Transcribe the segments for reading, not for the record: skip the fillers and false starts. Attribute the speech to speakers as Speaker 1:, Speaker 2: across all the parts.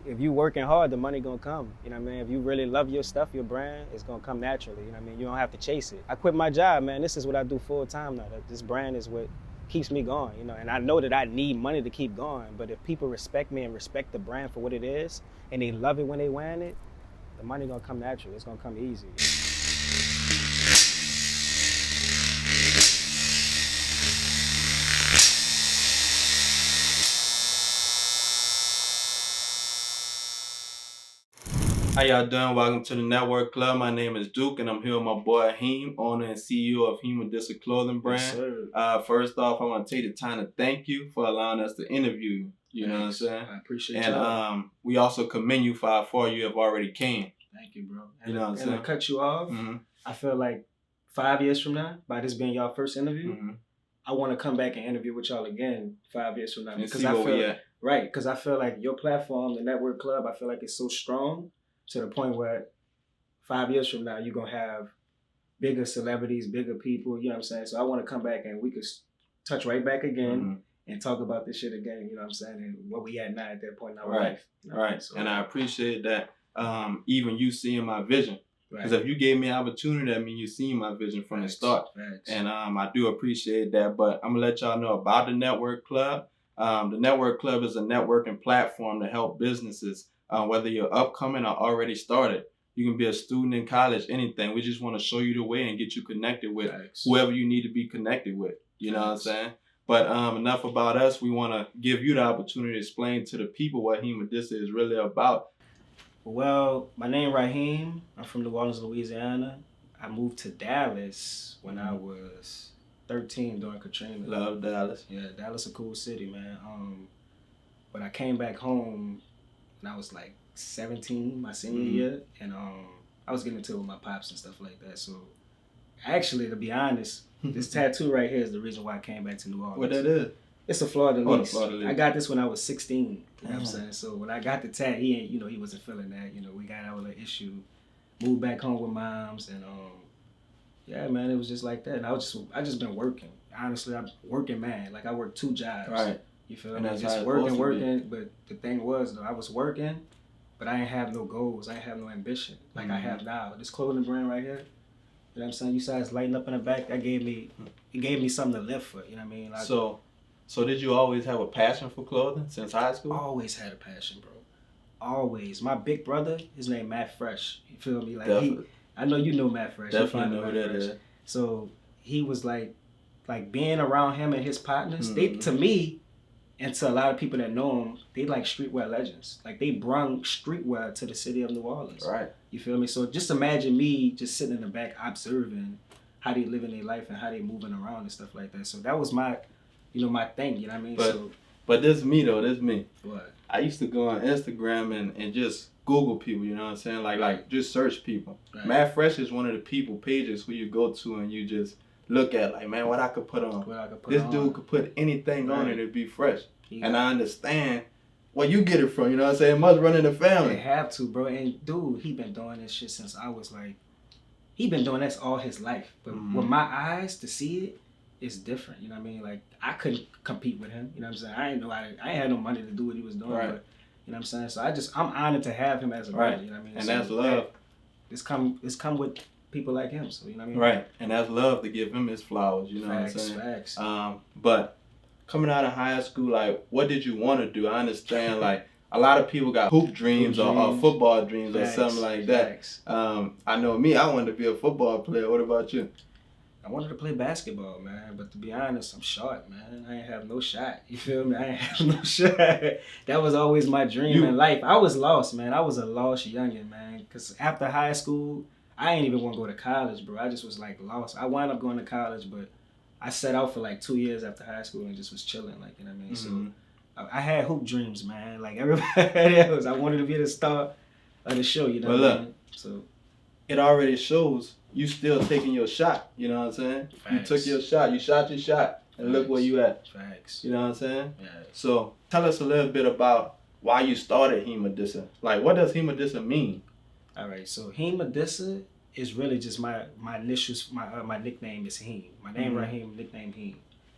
Speaker 1: If you working hard, the money gonna come. You know what I mean? If you really love your stuff, your brand, it's gonna come naturally. You know what I mean? You don't have to chase it. I quit my job, man. This is what I do full time now. This brand is what keeps me going, you know. And I know that I need money to keep going. But if people respect me and respect the brand for what it is, and they love it when they wearing it, the money gonna come naturally. It's gonna come easy.
Speaker 2: How y'all doing? Welcome to the Network Club. My name is Duke, and I'm here with my boy Raheem, owner and CEO of HeemAdisa clothing brand.
Speaker 1: Yes,
Speaker 2: first off, I want to take the time to thank you for allowing us to interview you. You know what I'm saying?
Speaker 1: I appreciate
Speaker 2: and
Speaker 1: y'all.
Speaker 2: We also commend you for how far you have already came.
Speaker 1: Thank you, bro.
Speaker 2: You know what I'm saying?
Speaker 1: And to cut you off, I feel like 5 years from now, by this being y'all first interview, I want to come back and interview with y'all again 5 years from now.
Speaker 2: And
Speaker 1: Because
Speaker 2: see where we at.
Speaker 1: Right, because I feel like your platform, the Network Club, I feel like it's so strong to the point where 5 years from now, you're going to have bigger celebrities, bigger people, you know what I'm saying? So I want to come back and we could touch right back again and talk about this shit again, you know what I'm saying? And where we at now at that point in our life. You know?
Speaker 2: Right. So, and I appreciate that even you seeing my vision. Because if you gave me an opportunity, that means you seen my vision from the start. And I do appreciate that. But I'm going to let y'all know about the Network Club. The Network Club is a networking platform to help businesses, whether you're upcoming or already started. You can be a student in college, anything. We just want to show you the way and get you connected with whoever you need to be connected with. You know what I'm saying? But enough about us. We want to give you the opportunity to explain to the people what HeemAdisa is really about.
Speaker 1: Well, my name is Raheem. I'm from New Orleans, Louisiana. I moved to Dallas when I was 13 during Katrina.
Speaker 2: Love Dallas.
Speaker 1: Yeah, Dallas is a cool city, man. But I came back home when I was like 17, my senior year, and I was getting into it with my pops and stuff like that. So actually, to be honest, this tattoo right here is the reason why I came back to New Orleans.
Speaker 2: What that is?
Speaker 1: It's a fleur-de-lis.
Speaker 2: Oh,
Speaker 1: I got this when I was 16. You know what I'm saying? So when I got the tat, he wasn't feeling that. You know, we got our little issue. Moved back home with moms, and yeah, man, it was just like that. And I just been working. Honestly, I'm working, man. Like I worked 2 jobs.
Speaker 2: Right.
Speaker 1: You feel me? Just working. But the thing was, though, I was working, but I didn't have no goals. I didn't have no ambition like I have now. This clothing brand right here. You know what I'm saying? You saw it's lighting up in the back. It gave me something to live for. You know what I mean? Like,
Speaker 2: So did you always have a passion for clothing since high school?
Speaker 1: Always had a passion, bro. Always. My big brother, his name Matt Fresh. You feel me? Like I know you know Matt Fresh.
Speaker 2: Definitely know who that is.
Speaker 1: So he was like being around him and his partners. They, to me, and to a lot of people that know him, they like streetwear legends. Like they brung streetwear to the city of New Orleans.
Speaker 2: Right.
Speaker 1: You feel me? So just imagine me just sitting in the back observing how they living their life and how they moving around and stuff like that. So that was my thing, you know what I mean?
Speaker 2: But this me though, this me.
Speaker 1: What?
Speaker 2: I used to go on Instagram and just Google people, you know what I'm saying? Like just search people. Right. Matt Fresh is one of the pages who you go to and you just look at like, man, what I could put on. This dude could put anything on it and be fresh. And I understand where you get it from, you know what I'm saying? It must run in the family.
Speaker 1: They have to, bro. And dude, he been doing this shit since I was like, he been doing this all his life. But with my eyes to see it, it's different, you know what I mean? Like, I couldn't compete with him, you know what I'm saying? I ain't had no money to do what he was doing, but, you know what I'm saying? So I'm honored to have him as a brother, you know what I mean?
Speaker 2: And so that's love.
Speaker 1: It's come with people like him, so you know what I mean?
Speaker 2: Right, and that's love to give him his flowers, you know what I'm saying?
Speaker 1: Facts.
Speaker 2: But coming out of high school, like, what did you want to do? I understand, like, a lot of people got hoop dreams or football dreams or something like that. I know me, I wanted to be a football player. What about you?
Speaker 1: I wanted to play basketball, man, but to be honest, I'm short, man. I ain't have no shot. You feel me? I ain't have no shot. That was always my dream in life. I was lost, man. I was a lost youngin', man. Because after high school, I ain't even want to go to college, bro. I just was, like, lost. I wound up going to college, but I set out for, like, 2 years after high school and just was chilling, like, you know what I mean? So I had hoop dreams, man. Like, everybody else. I wanted to be the star of the show, you know what I mean? So
Speaker 2: it already shows you still taking your shot, you know what I'm saying? You took your shot, you shot your shot, and look where you at. You know what I'm saying? So tell us a little bit about why you started HeemAdisa. Like, what does HeemAdisa mean?
Speaker 1: All right, so HeemAdisa is really just my initials. My nickname is Heem. My name Raheem, nickname Heem.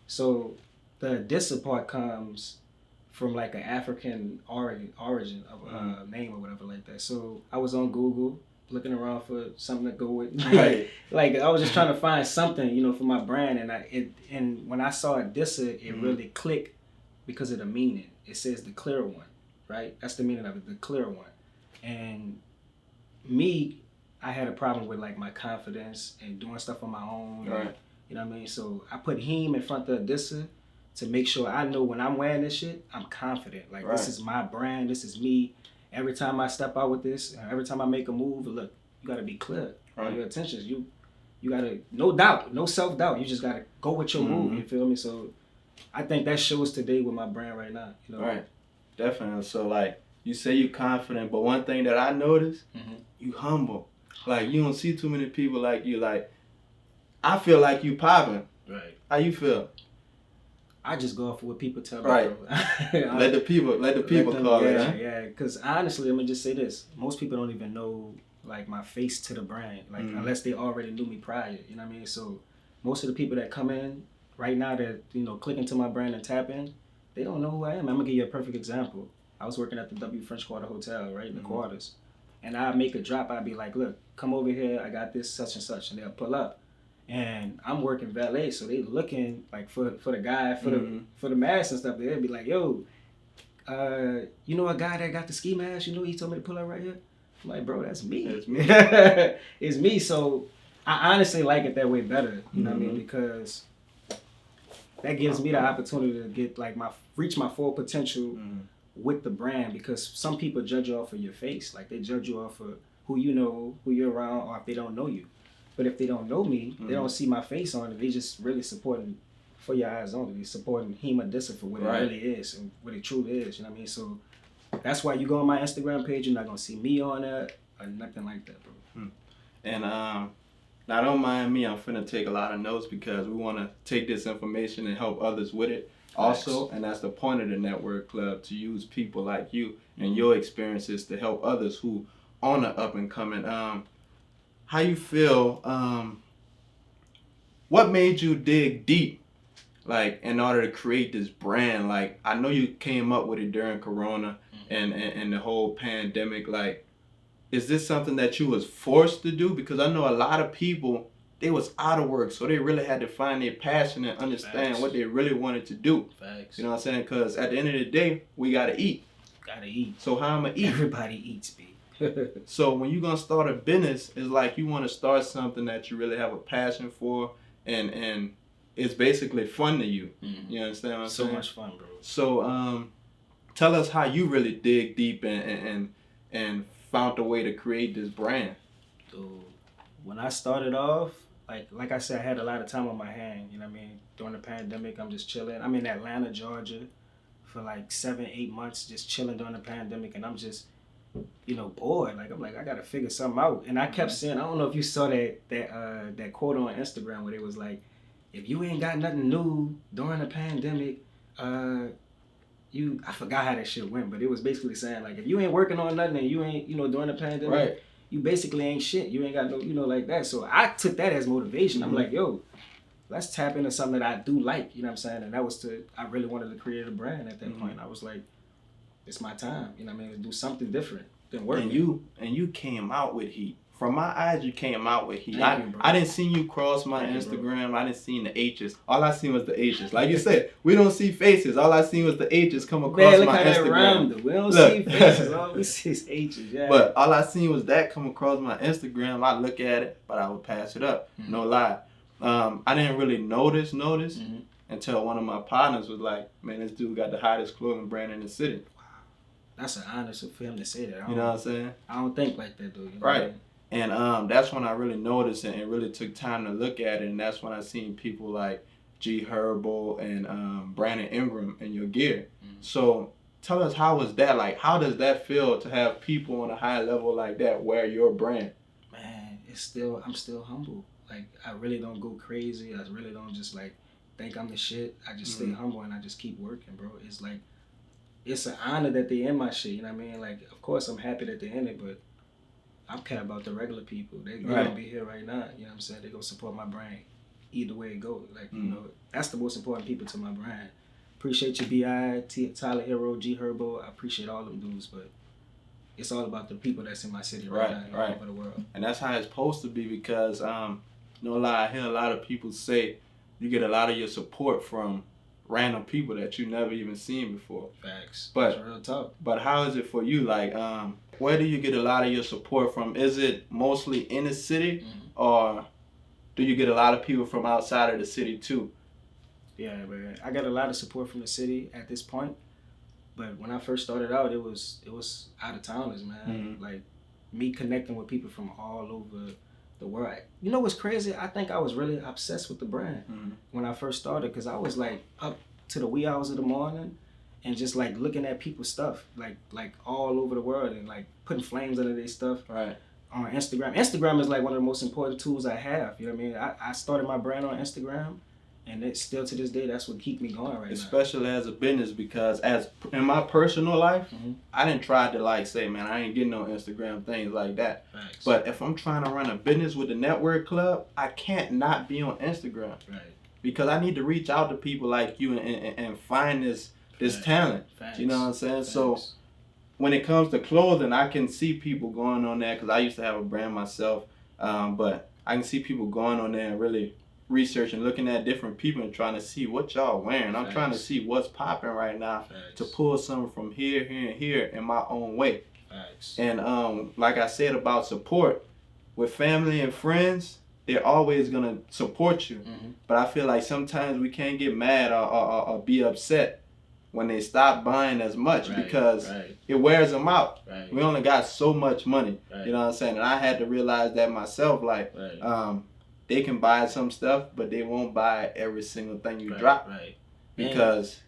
Speaker 1: So the Adisa part comes from like an African origin of name or whatever like that. So I was on Google looking around for something to go with.
Speaker 2: Right.
Speaker 1: Like I was just trying to find something, you know, for my brand, and when I saw HeemAdisa, it really clicked because of the meaning. It says the clear one, right? That's the meaning of it, the clear one. And me, I had a problem with like my confidence and doing stuff on my own.
Speaker 2: Right.
Speaker 1: You know what I mean? So I put Heem in front of HeemAdisa to make sure I know when I'm wearing this shit, I'm confident. Like this is my brand, this is me. Every time I step out with this, every time I make a move, look, you gotta be clear. Right. Your intentions, you gotta, no doubt, no self-doubt. You just gotta go with your move, you feel me? So I think that shows today with my brand right now. You know?
Speaker 2: Right. Definitely. So like you say you confident, but one thing that I noticed, you humble. Like you don't see too many people like you. Like I feel like you popping.
Speaker 1: Right.
Speaker 2: How you feel?
Speaker 1: I just go off of what people tell me.
Speaker 2: Right. let the people call it. Huh?
Speaker 1: Yeah. Because honestly, let me just say this: most people don't even know like my face to the brand, like unless they already knew me prior. You know what I mean? So most of the people that come in right now that click into my brand and tap in, they don't know who I am. I'm gonna give you a perfect example. I was working at the W French Quarter Hotel, right in the quarters, and I make a drop. I'd be like, "Look, come over here. I got this such and such," and they'll pull up. And I'm working valet, so they looking like for the guy for the mask and stuff. They'll be like, "Yo, you know a guy that got the ski mask? You know he told me to pull up right here." I'm like, "Bro, that's me.
Speaker 2: It's me.
Speaker 1: It's me." So I honestly like it that way better. You know what I mean? Because that gives me the opportunity to get like reach my full potential with the brand. Because some people judge you off of your face, like they judge you off of who you know, who you're around, or if they don't know you. But if they don't know me, they don't see my face on it. They just really supporting for your eyes only. They supporting HeemAdisa for what it really is and what it truly is. You know what I mean? So that's why you go on my Instagram page, you're not gonna see me on there or nothing like that, bro.
Speaker 2: And now don't mind me. I'm finna take a lot of notes because we want to take this information and help others with it. Also, and that's the point of the Network Club, to use people like you and your experiences to help others who on the up and coming. How you feel, what made you dig deep, like, in order to create this brand? Like, I know you came up with it during Corona and the whole pandemic. Like, is this something that you was forced to do? Because I know a lot of people, they was out of work, so they really had to find their passion and understand what they really wanted to do.
Speaker 1: Facts.
Speaker 2: You know what I'm saying? Because at the end of the day, we got to eat.
Speaker 1: Gotta eat.
Speaker 2: So how am I eat?
Speaker 1: Everybody eats, B.
Speaker 2: So when you're gonna start a business, it's like you want to start something that you really have a passion for, and it's basically fun to you. You understand what I'm saying?
Speaker 1: So much fun, bro.
Speaker 2: So tell us how you really dig deep and found a way to create this brand.
Speaker 1: So when I started off, like I said, I had a lot of time on my hand. You know what I mean? During the pandemic, I'm just chilling. I'm in Atlanta, Georgia, for like 7-8 months, just chilling during the pandemic, and I'm just bored. Like I'm like, I gotta figure something out. And I kept saying, I don't know if you saw that quote on Instagram where it was like, if you ain't got nothing new during the pandemic, I forgot how that shit went, but it was basically saying like, if you ain't working on nothing and you ain't, during the pandemic, you basically ain't shit. You ain't got no, like that. So I took that as motivation. I'm like, yo, let's tap into something that I do like, you know what I'm saying? And that was I really wanted to create a brand at that point. I was like, it's my time, you know what I mean? To do something different than working.
Speaker 2: And you came out with heat. From my eyes, you came out with heat.
Speaker 1: I
Speaker 2: didn't see you cross my Instagram. I didn't see the H's. All I seen was the H's. Like you said, we don't see faces. All I seen was the H's come across my Instagram.
Speaker 1: We don't see faces. All we see is H's. Yeah.
Speaker 2: But all I seen was that come across my Instagram. I look at it, but I would pass it up. No lie. I didn't really notice until one of my partners was like, "Man, this dude got the hottest clothing brand in the city."
Speaker 1: That's an honor for him to say that.
Speaker 2: You know what I'm saying?
Speaker 1: I don't think like that, dude.
Speaker 2: Right. And that's when I really noticed it and really took time to look at it. And that's when I seen people like G Herbo and Brandon Ingram in your gear. So tell us, how was that? Like, how does that feel to have people on a high level like that wear your brand?
Speaker 1: Man, I'm still humble. Like, I really don't go crazy. I really don't just like think I'm the shit. I just stay humble and I just keep working, bro. It's like, it's an honor that they in my shit, you know what I mean? Like, of course I'm happy that they're in it, but I care about the regular people. They gonna be here right now, you know what I'm saying? They gonna support my brand either way it goes. Like, that's the most important people to my brand. Appreciate your B.I., Tyler Hero, G Herbo. I appreciate all them dudes, but it's all about the people that's in my city right now, all over the world.
Speaker 2: And that's how it's supposed to be because, no lie, I hear a lot of people say you get a lot of your support from random people that you never even seen before.
Speaker 1: Facts.
Speaker 2: But
Speaker 1: that's real talk.
Speaker 2: But how is it for you? Like, where do you get a lot of your support from? Is it mostly in the city, or do you get a lot of people from outside of the city too?
Speaker 1: Yeah, man. I got a lot of support from the city at this point. But when I first started out, it was out of towners, man. Like me connecting with people from all over the world. You know what's crazy? I think I was really obsessed with the brand when I first started because I was like up to the wee hours of the morning and just like looking at people's stuff like all over the world and like putting flames under their stuff.
Speaker 2: Right.
Speaker 1: On Instagram. Instagram is like one of the most important tools I have. You know what I mean? I started my brand on Instagram. And it's still to this day, that's what keeps me going right now.
Speaker 2: Especially as a business, because as in my personal life, I didn't try to like say, man, I ain't getting no Instagram things like that.
Speaker 1: Thanks.
Speaker 2: But if I'm trying to run a business with the network club, I can't not be on Instagram.
Speaker 1: Right.
Speaker 2: Because I need to reach out to people like you and find this talent.
Speaker 1: Thanks.
Speaker 2: You know what I'm saying?
Speaker 1: Thanks.
Speaker 2: So when it comes to clothing, I can see people going on there because I used to have a brand myself. But I can see people going on there and really researching, looking at different people and trying to see what y'all wearing. I'm trying to see what's popping right now to pull something from here, here, and here in my own way. And like I said about support, with family and friends, they're always gonna support you. But I feel like sometimes we can't get mad or be upset when they stop buying as much because it wears them out. We only got so much money. You know what I'm saying? And I had to realize that myself, like, they can buy some stuff, but they won't buy every single thing you drop. Because,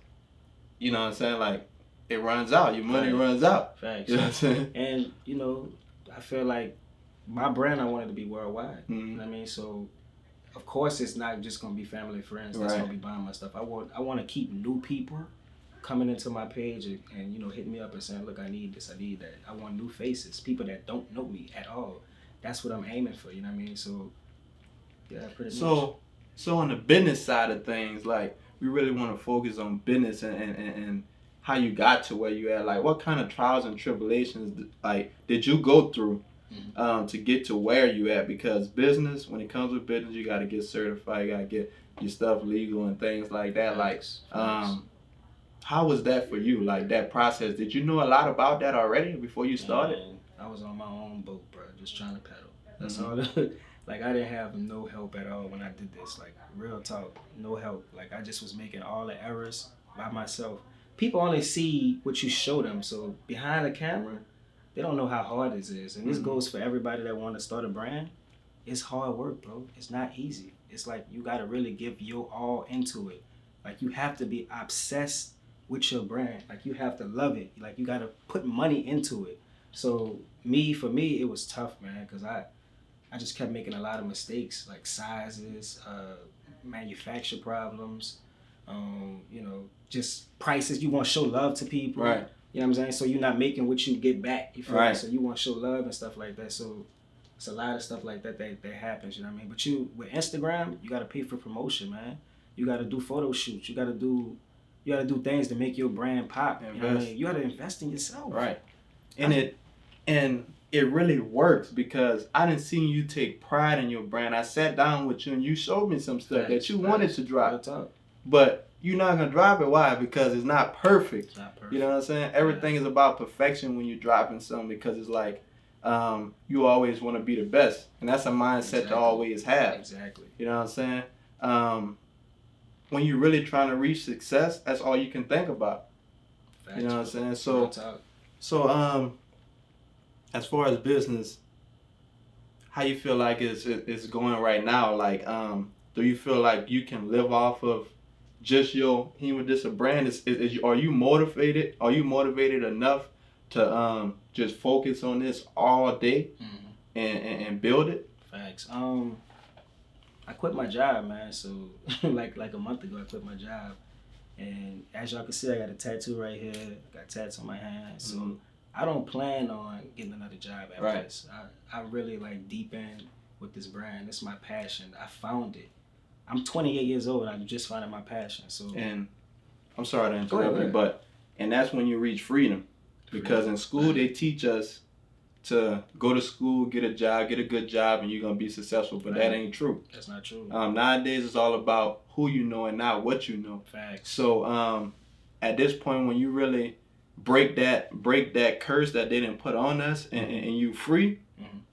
Speaker 2: you know what I'm saying, like, it runs out. Your money runs out.
Speaker 1: Facts.
Speaker 2: You know what I'm saying?
Speaker 1: And, you know, I feel like my brand, I wanted to be worldwide. You know what I mean? So, of course, it's not just going to be family and friends that's going to be buying my stuff. I want to keep new people coming into my page and, you know, hitting me up and saying, look, I need this, I need that. I want new faces, people that don't know me at all. That's what I'm aiming for, you know what I mean? So, yeah, pretty much.
Speaker 2: So on the business side of things, like, we really want to focus on business and how you got to where you at. Like, what kind of trials and tribulations, like, did you go through to get to where you at? Because business, when it comes with business, you got to get certified, you got to get your stuff legal and things like that. How was that for you, like, that process? Did you know a lot about that already before you started?
Speaker 1: Man, I was on my own boat, bro, just trying to pedal. That's all. Like, I didn't have no help at all when I did this. Like, real talk, no help. Like, I just was making all the errors by myself. People only see what you show them. So, behind the camera, they don't know how hard this is. And this goes for everybody that want to start a brand. It's hard work, bro. It's not easy. It's like you got to really give your all into it. Like, you have to be obsessed with your brand. Like, you have to love it. Like, you got to put money into it. So, for me, it was tough, man, because I just kept making a lot of mistakes, like sizes, manufacture problems, you know, just prices. You want to show love to people.
Speaker 2: Right.
Speaker 1: You know what I'm saying? So you're not making what you get back. You feel
Speaker 2: right.
Speaker 1: me? So you want to show love and stuff like that. So it's a lot of stuff like that that happens, you know what I mean? But with Instagram, you got to pay for promotion, man. You got to do photo shoots. You got to do things to make your brand pop. You know what I mean? You got to invest in yourself.
Speaker 2: Right. And it really works because I didn't see you take pride in your brand. I sat down with you and you showed me some stuff that you wanted to drop. But you're not going to drop it. Why? Because it's not perfect.
Speaker 1: It's not perfect.
Speaker 2: You know what I'm saying? Everything is about perfection when you're dropping something because it's like you always want to be the best. And that's a mindset to always have.
Speaker 1: Exactly.
Speaker 2: You know what I'm saying? When you're really trying to reach success, that's all you can think about.
Speaker 1: Facts.
Speaker 2: You know what I'm saying? So as far as business, how you feel like it's going right now? Like, do you feel like you can live off of just your HeemAdisa brand? Are you motivated? Are you motivated enough to just focus on this all day and build it?
Speaker 1: Facts. I quit my job, man. So like a month ago, I quit my job, and as y'all can see, I got a tattoo right here. I got tats on my hand. So I don't plan on getting another job after this. I really like deep in with this brand. It's my passion. I found it. I'm 28 years old. I'm just finding my passion. So
Speaker 2: and I'm sorry to interrupt you, but and that's when you reach freedom, because in school they teach us to go to school, get a job, get a good job, and you're gonna be successful. But that ain't true.
Speaker 1: That's not true.
Speaker 2: Nowadays it's all about who you know and not what you know.
Speaker 1: Facts.
Speaker 2: So at this point, when you really break that curse that they didn't put on us, and you free,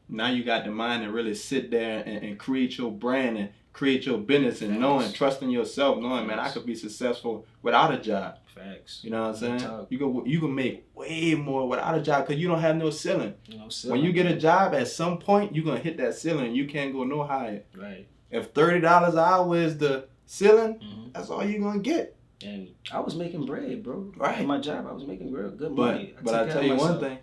Speaker 2: now you got the mind to really sit there and create your brand and create your business, and knowing, trusting yourself, knowing, man, I could be successful without a job.
Speaker 1: Facts.
Speaker 2: You know what I'm saying? You can make way more without a job because you don't have no ceiling. When you get a job, at some point you're gonna hit that ceiling. You can't go no higher.
Speaker 1: Right.
Speaker 2: If $30 an hour is the ceiling, that's all you're gonna get.
Speaker 1: And I was making bread, bro.
Speaker 2: Right.
Speaker 1: At my job, I was making good money.
Speaker 2: But I tell you one thing,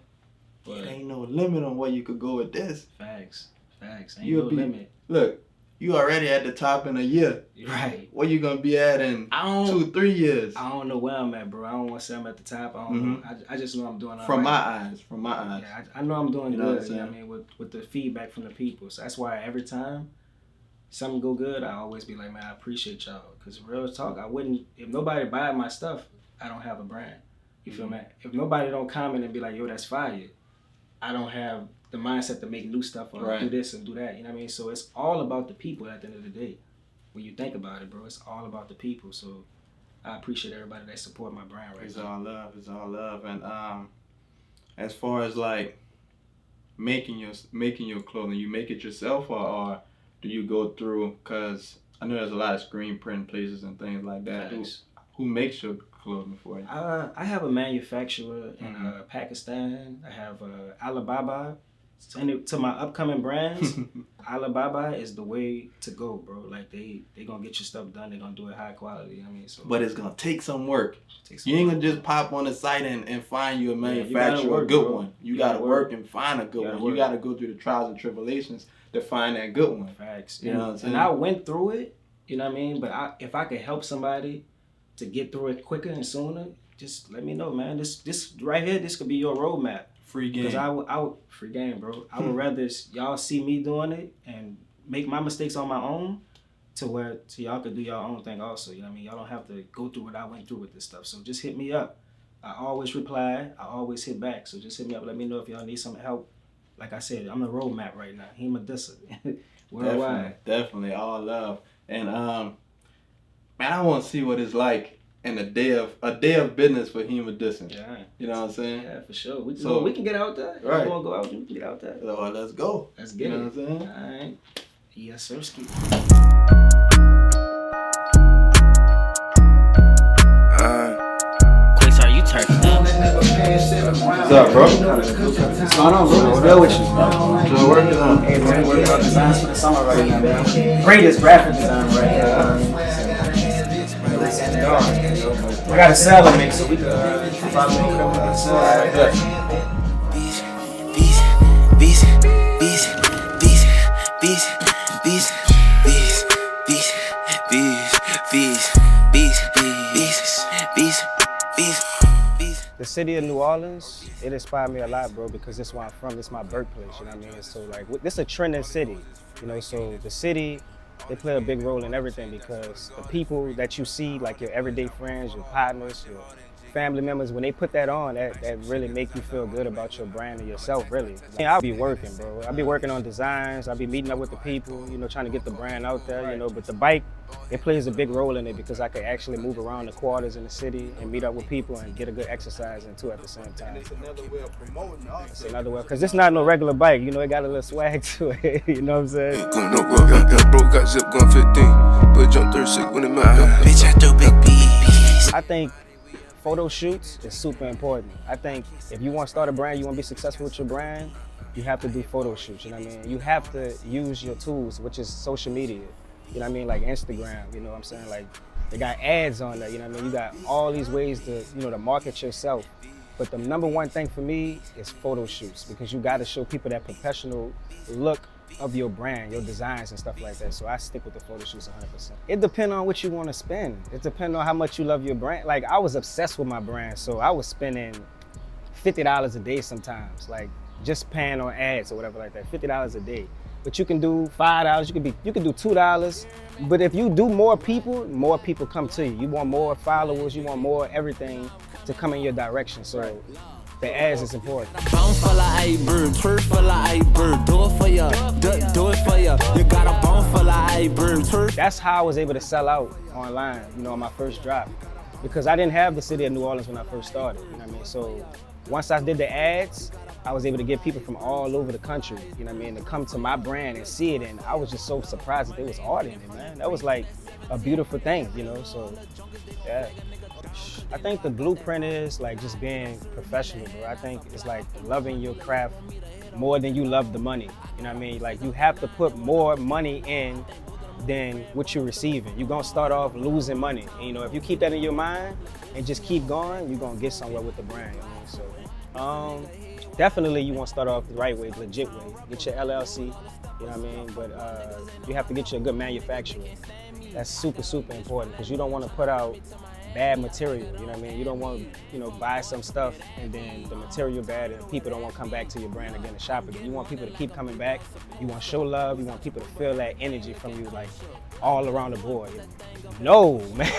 Speaker 2: it ain't no limit on where you could go with this.
Speaker 1: Facts. Ain't no limit.
Speaker 2: Look, you already at the top in a year.
Speaker 1: Right.
Speaker 2: Where you gonna be at in 2-3 years?
Speaker 1: I don't know where I'm at, bro. I don't want to say I'm at the top. I don't know. I just know I'm doing all
Speaker 2: From
Speaker 1: right.
Speaker 2: my eyes.
Speaker 1: Yeah, I know I'm doing good. You know what I mean? With the feedback from the people. So that's why every time something go good, I always be like, man, I appreciate y'all. Because real talk, if nobody buy my stuff, I don't have a brand. You feel me? If nobody don't comment and be like, yo, that's fire, I don't have the mindset to make new stuff or do this and do that. You know what I mean? So it's all about the people at the end of the day. When you think about it, bro, it's all about the people. So I appreciate everybody that support my brand right now.
Speaker 2: It's all love. And as far as like making your clothing, you make it yourself or do you go through, because I know there's a lot of screen print places and things like that. Who makes your clothing for you?
Speaker 1: I have a manufacturer in Pakistan. I have Alibaba. To my upcoming brands, Alibaba is the way to go, bro. Like they gonna get your stuff done. They gonna do it high quality. I mean, so.
Speaker 2: But it's gonna take some work. You ain't gonna just pop on the site and find you a manufacturer, a good one. You gotta work and find a good one. You gotta go through the trials and tribulations to find that good one.
Speaker 1: Facts.
Speaker 2: You know what I'm saying?
Speaker 1: And I went through it. You know what I mean? But if I could help somebody to get through it quicker and sooner, just let me know, man. This right here, this could be your roadmap.
Speaker 2: Free game.
Speaker 1: Because I would free game, bro. I would rather y'all see me doing it and make my mistakes on my own to y'all could do your own thing also. You know what I mean? Y'all don't have to go through what I went through with this stuff. So just hit me up. I always reply. I always hit back. So just hit me up. Let me know if y'all need some help. Like I said, I'm the roadmap right now. HeemAdisa. Worldwide.
Speaker 2: Definitely. All love. And man, I want to see what it's like in a day of business for HeemAdisa.
Speaker 1: Yeah.
Speaker 2: You know what I'm saying?
Speaker 1: Yeah, for sure. We can get out there.
Speaker 2: Right.
Speaker 1: You want to go out, we can get out there.
Speaker 2: Well, let's go.
Speaker 1: Let's get it.
Speaker 2: You know what I'm saying?
Speaker 1: All right. Yes, sir.
Speaker 3: Quick, you turkey.
Speaker 2: What's up, bro?
Speaker 1: What's going on, bro? What's good with you?
Speaker 2: Still working on.
Speaker 1: Hey, man, we're working on designs for the summer right now, man. Greatest graphic design right here. We got a salad mix, so we can follow me with a salad. The city of New Orleans, it inspired me a lot, bro, because this is where I'm from. This is my birthplace, you know what I mean? So, like, this is a trending city, you know, so the city, they play a big role in everything because the people that you see, like your everyday friends, your partners, your family members, when they put that on, that really make you feel good about your brand and yourself, really. I mean, I'll be working, bro. I'll be working on designs. I'll be meeting up with the people, you know, trying to get the brand out there, you know, but the bike, it plays a big role in it because I could actually move around the quarters in the city and meet up with people and get a good exercise in too at the same time.
Speaker 2: It's another way of promoting also.
Speaker 1: It's another way, because it's not no regular bike, you know, it got a little swag to it, you know what I'm saying?
Speaker 4: Bro got zip gun 15, but jump 36 when it matter. Bitch, I throw big bees.
Speaker 1: I think photo shoots is super important. I think if you want to start a brand, you want to be successful with your brand, you have to do photo shoots, you know what I mean? You have to use your tools, which is social media. You know what I mean? Like Instagram, you know what I'm saying? Like, they got ads on there, you know what I mean? You got all these ways to, you know, to market yourself. But the number one thing for me is photo shoots because you got to show people that professional look of your brand, your designs and stuff like that. So I stick with the photo shoots 100%. It depends on what you want to spend. It depends on how much you love your brand. Like, I was obsessed with my brand, so I was spending $50 a day sometimes, like just paying on ads or whatever like that, $50 a day.
Speaker 3: but you can do $5. You can do $2. But if you do more people come to you. You want more followers, you want more everything to come in your direction. So the ads is important.
Speaker 5: Bone full of iceberg, turf full of iceberg. Do it for ya, do it for ya. You got a bone full of iceberg, turf.
Speaker 3: That's how I was able to sell out online, on my first drop. Because I didn't have the city of New Orleans when I first started, you know what I mean? So once I did the ads, I was able to get people from all over the country, you know what I mean, to come to my brand and see it. And I was just so surprised that there was art in it, man. That was like a beautiful thing, so yeah. I think the blueprint is like just being professional, bro. I think it's like loving your craft more than you love the money, you know what I mean? Like you have to put more money in than what you're receiving. You're gonna start off losing money. And, if you keep that in your mind and just keep going, you're gonna get somewhere with the brand, you know? So definitely you wanna start off the right way, legit way. Get your LLC, you know what I mean? But you have to get you a good manufacturer. That's super, super important because you don't wanna put out bad material, you know what I mean? You don't want to, buy some stuff and then the material bad and people don't want to come back to your brand again and shop again. You want people to keep coming back. You want to show love. You want people to feel that energy from you, like all around the board. No, man.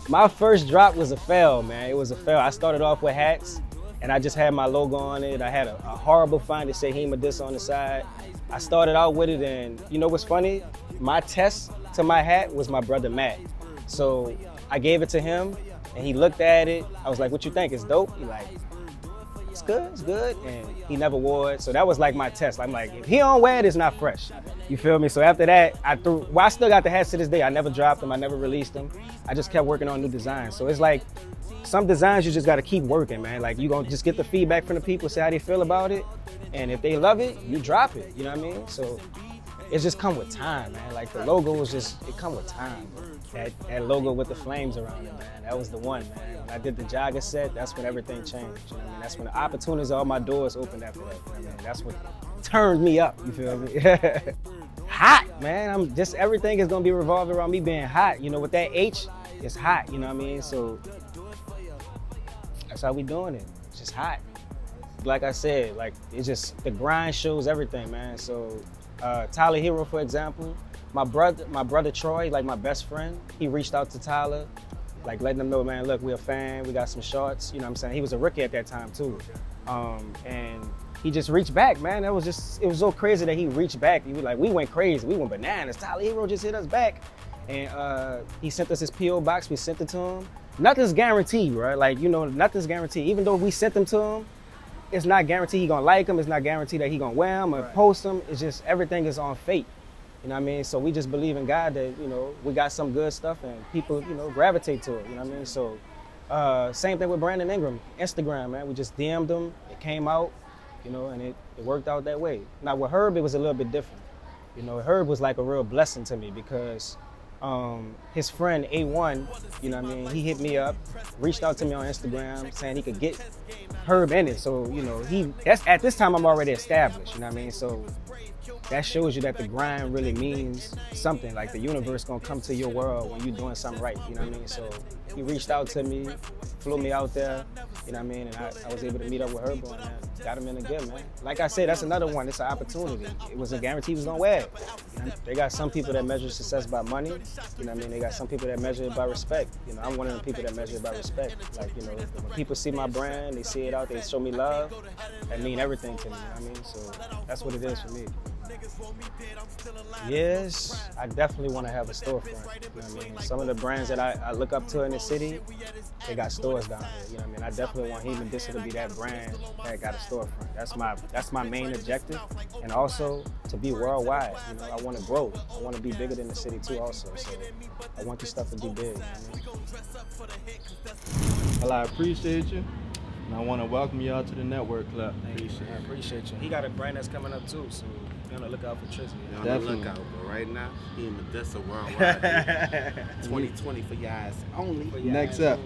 Speaker 3: My first drop was a fail, man. It was a fail. I started off with hats and I just had my logo on it. I had a horrible font that said HeemAdisa on the side. I started out with it and you know what's funny? My test to my hat was my brother Matt. So I gave it to him and he looked at it. I was like, what you think? It's dope? He like, it's good. And he never wore it. So that was like my test. I'm like, if he don't wear it, it's not fresh. You feel me? So after that, I still got the hats to this day. I never dropped them. I never released them. I just kept working on new designs. So it's like some designs you just got to keep working, man. Like you gonna just get the feedback from the people, say how they feel about it. And if they love it, you drop it. You know what I mean? So it's just come with time, man. Like the logo was it come with time. That logo with the flames around it, man. That was the one, man. When I did the jogger set, that's when everything changed. You know what I mean? That's when the opportunities, all my doors opened after that. You know what I mean? That's what turned me up, you feel me? Hot, man. Everything is gonna be revolved around me being hot. With that H, it's hot, you know what I mean? So that's how we doing it. It's just hot. Like I said, like it's just, the grind shows everything, man. So Tyler Hero, for example, my brother Troy, like my best friend, he reached out to Tyler, like letting him know, man, look, we're a fan, we got some shorts, you know what I'm saying? He was a rookie at that time too. And he just reached back, man. It was so crazy that he reached back. He was like, we went crazy, we went bananas. Tyler Hero just hit us back. And he sent us his P.O. box, we sent it to him. Nothing's guaranteed, right? Like, nothing's guaranteed. Even though we sent them to him, it's not guaranteed he gonna like them, it's not guaranteed that he gonna wear them or post them. It's just, everything is on fate. You know what I mean? So we just believe in God that, we got some good stuff and people, gravitate to it, you know what I mean? So same thing with Brandon Ingram, Instagram, man. We just DM'd him, it came out, and it worked out that way. Now with Herb, it was a little bit different. Herb was like a real blessing to me because his friend A1, you know what I mean? He hit me up, reached out to me on Instagram saying he could get Herb in it. So, that's at this time I'm already established, you know what I mean? So that shows you that the grind really means something. Like the universe gonna come to your world when you're doing something right, you know what I mean? So he reached out to me, flew me out there, you know what I mean? And I was able to meet up with Herb on that. Got him in the good, man. Like I said, that's another one. It's an opportunity. It was a guarantee he was gonna wear it. They got some people that measure success by money, you know what I mean? They got some people that measure it by respect. I'm one of the people that measure it by respect. Like, when people see my brand, they see it out, they show me love, that mean everything to me, you know what I mean? So that's what it is for me. Yes, I definitely want to have a storefront. You know what I mean? Some of the brands that I look up to in the city, they got stores down here. You know what I mean? I definitely want HeemAdisa to be that brand that got a storefront. That's my main objective, and also to be worldwide. I want to grow. I want to be bigger than the city too. Also, so I want this stuff to be big. You know what I mean?
Speaker 2: Well, I appreciate you. And I want to welcome y'all to the Network Club.
Speaker 3: I appreciate you. He got a brand that's coming up too, so be on the lookout for Trizzy.
Speaker 6: Be on the lookout, but right now, HeemAdisa worldwide. 2020 for y'all only.
Speaker 2: Next up.